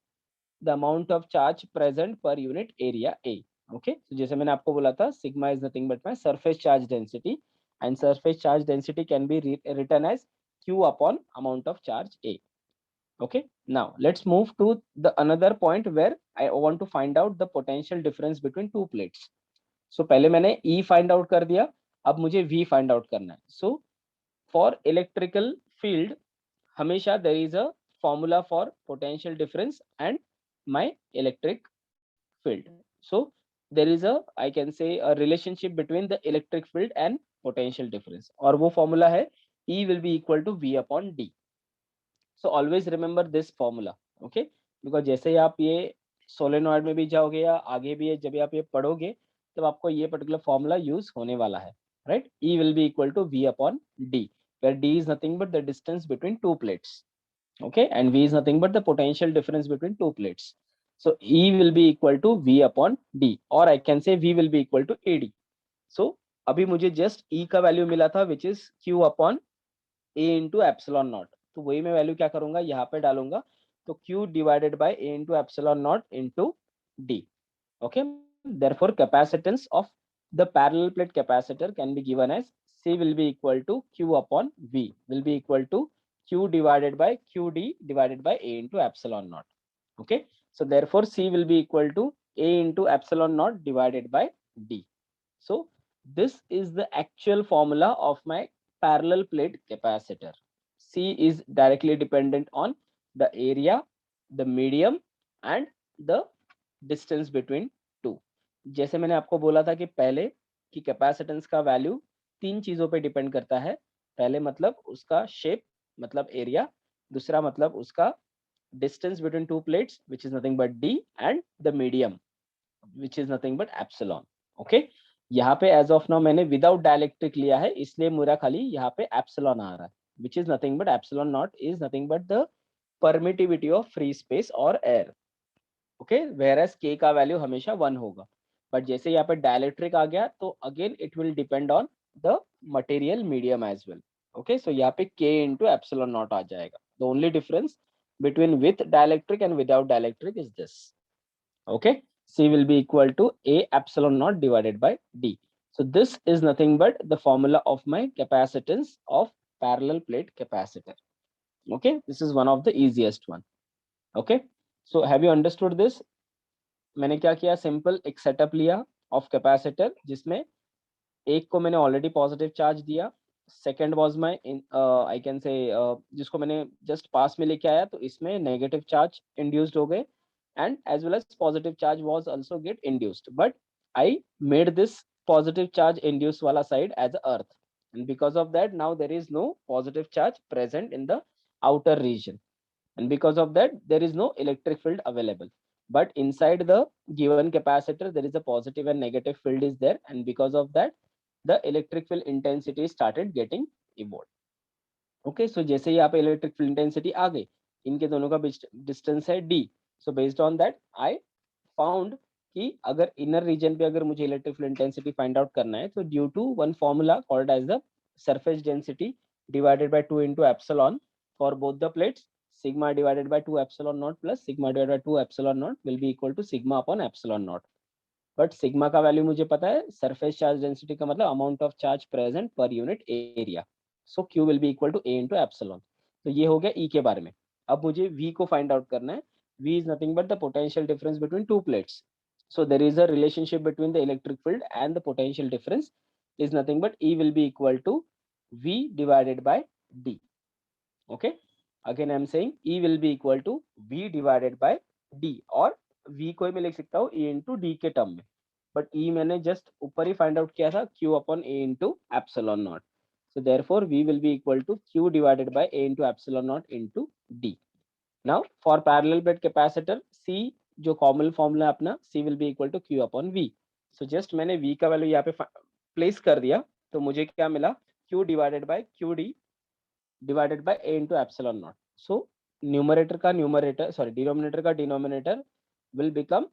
the amount of charge present per unit area A. Okay, so जैसे मैंने आपको बोला था, sigma is nothing but my surface charge density, and surface charge density can be written as Q upon amount of charge A. Okay, now let's move to the another point where I want to find out the potential difference between two plates. So पहले मैंने E find out कर दिया, अब मुझे V find out करना है. So for electrical field, हमेशा there is a formula for potential difference and my electric field. So there is a, I can say, a relationship between the electric field and potential difference, और वो formula है E will be equal to V upon D. So always remember this formula, okay? Because जैसे ही आप ये solenoid में भी जाओगे या आगे भी है, जब आप ये पढ़ोगे तब आपको ये पर्टिकुलर फॉर्मूला यूज होने वाला है, right? E will be equal to V upon D, where D is nothing but the distance between two plates, okay? And V is nothing but the potential difference between two plates. So E will be equal to V upon D, or I can say V will be equal to AD. So अभी मुझे just E का value मिला था, which is Q upon A into epsilon naught. तो वही मैं value क्या करूंगा, यहाँ पे डालूंगा, तो Q divided by A into epsilon naught into D. Okay, therefore capacitance of the parallel plate capacitor can be given as C will be equal to Q upon V will be equal to Q divided by QD divided by A into epsilon naught. Okay, so therefore C will be equal to A into epsilon naught divided by D. So this is the actual formula of my parallel plate capacitor. C is directly dependent on the area, the medium and the distance between two. जैसे मैंने आपको बोला था कि पहले कि capacitance का value तीन चीजों पे डिपेंड करता है. पहले मतलब उसका शेप, मतलब एरिया. दूसरा मतलब उसका distance between two plates, which is nothing but D, and the medium, which is nothing but epsilon. Okay, यहाँ पे एज ऑफ नाउ मैंने विदाउट डायलेक्ट्रिक लिया है, इसलिए मेरा खाली यहाँ पे एप्सिलॉन आ रहा है, which is nothing but epsilon naught is nothing but the permittivity of free space और air. Okay, whereas k का वैल्यू हमेशा 1 होगा. बट जैसे यहाँ पे डायलेक्ट्रिक आ गया तो again it will depend on the material medium as well. Okay, so यहाँ पे k into epsilon naught आ जाएगा. The only difference between with dielectric and without dielectric is this. Okay, C will be equal to A epsilon naught divided by D. So this is nothing but the formula of my capacitance of parallel plate capacitor. Okay, this is one of the easiest one. Okay, so have you understood this? मैंने क्या किया, simple एक setup लिया of capacitor, जिसमें एक को मैंने already positive charge दिया, second was my I can से जिसको मैंने जस्ट पास में लेके आया, तो इसमें नेगेटिव चार्ज इंड्यूस्ड हो गए, and as well as positive charge was also get induced, but I made this positive charge induced wala side as earth, and because of that now there is no positive charge present in the outer region, and because of that there is no electric field available, but inside the given capacitor there is a positive and negative field is there, and because of that the electric field intensity started getting evolved. Okay, so जैसे ही यहाँ पे electric field intensity आ गई, इनके दोनों का distance है d. So based on that I found कि अगर इनर रीजन पे अगर मुझे electric field intensity find out करना है, तो due to one formula called as the surface density divided by 2 into epsilon for both the plates, sigma divided by 2 epsilon naught plus sigma divided by 2 epsilon naught will be equal to sigma upon epsilon naught. But sigma का value मुझे पता है, surface charge density का मतलब amount of charge present per unit area. So Q will be equal to A into epsilon. तो ये हो गया ई के बारे में. अब मुझे वी को फाइंड आउट करना है. V is nothing but the potential difference between two plates. So there is a relationship between the electric field and the potential difference is nothing but E will be equal to V divided by D. Okay, again I am saying E will be equal to V divided by D, और V को मैं लिख सकता हूँ E into D के term में, but E मैंने just ऊपर ही फाइंड आउट किया था Q upon A into epsilon naught. So therefore V will be equal to Q divided by A into epsilon naught into D. Now for parallel plate capacitor, C जो common formula अपना, C will be equal to Q upon V. So just मैंने V का value यहाँ पे place कर दिया, तो मुझे क्या मिला, Q divided by QD divided by A into epsilon naught. So numerator का न्यूमरेटर, सॉरी डिनोमिनेटर का denominator will become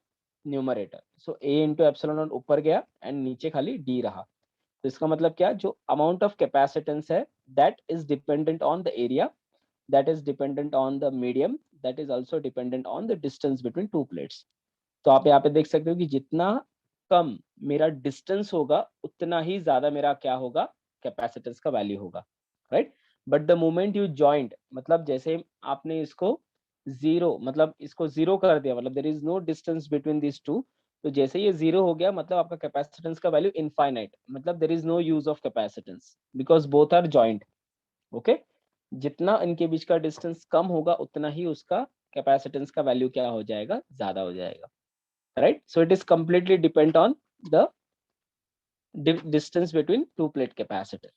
numerator, so a into epsilon not ऊपर गया एंड नीचे खाली d रहा। तो इसका मतलब क्या, जो अमाउंट ऑफ कैपेसिटेंस है that is dependent on the area, that is dependent on the medium, that is also dependent on the distance between two plates। तो आप यहाँ पे देख सकते हो कि जितना कम मेरा डिस्टेंस होगा उतना ही ज्यादा मेरा क्या होगा, कैपेसिटेंस का वैल्यू होगा, right. But the moment you joint, मतलब जैसे आपने इसको जीरो, मतलब इसको जीरो कर दिया, मतलब there is no distance between this two, तो जैसे ये जीरो हो गया मतलब आपका कैपेसिटेंस का वैल्यू इनफाइनाइट, मतलब there is no use of capacitance because both are joint. Okay, जितना इनके बीच का डिस्टेंस कम होगा उतना ही उसका कैपेसिटेंस का वैल्यू क्या हो जाएगा, ज्यादा हो जाएगा, right. So it is completely depend on the distance between two plate capacitor,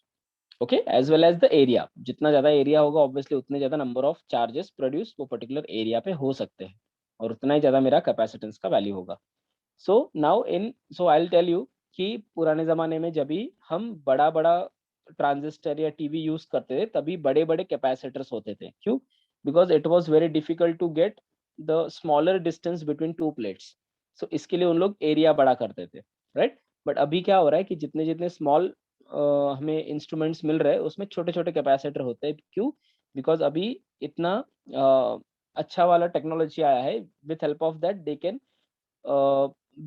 okay, as well as the area. जितना ज्यादा एरिया होगा ऑब्वियसली उतने ज्यादा नंबर ऑफ चार्जेस प्रोड्यूस वो पर्टिकुलर एरिया पे हो सकते हैं, और उतना ही ज्यादा मेरा कैपेसिटेंस का वैल्यू होगा। So now in, so I will tell you कि पुराने जमाने में जब भी हम बड़ा बड़ा ट्रांजिस्टर या टीवी यूज करते थे तभी बड़े बड़े कैपेसिटर्स होते थे, क्यों, because it was very difficult to get the smaller distance between two plates. So इसके लिए उन लोग एरिया बड़ा करते थे, राइट। बट अभी क्या हो रहा है कि जितने जितने स्मॉल हमें इंस्ट्रूमेंट्स मिल रहे हैं उसमें छोटे छोटे कैपेसिटर होते हैं, क्यों, बिकॉज अभी इतना अच्छा वाला टेक्नोलॉजी आया है, with help of that they can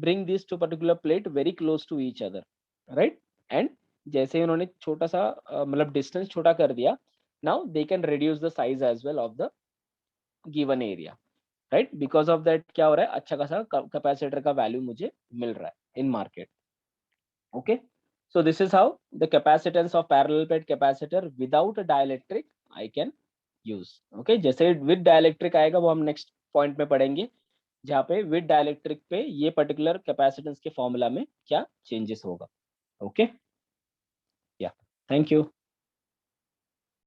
bring these two particular plate very close to each other, right। and जैसे ही उन्होंने छोटा सा मतलब डिस्टेंस छोटा कर दिया, now they can reduce the size as well of the given area, right. Because of that क्या हो रहा है, अच्छा खासा कैपेसिटर का वैल्यू मुझे मिल रहा है इन market, okay. so this is how the capacitance of parallel plate capacitor without a dielectric I can use, okay। जैसे with dielectric आएगा वो हम नेक्स्ट पॉइंट में पढ़ेंगे, जहाँ पे विद डाइलेक्ट्रिक पे ये पर्टिकुलर कैपेसिटेंस के फॉर्मूला में क्या चेंजेस होगा, ओके। या, थैंक यू।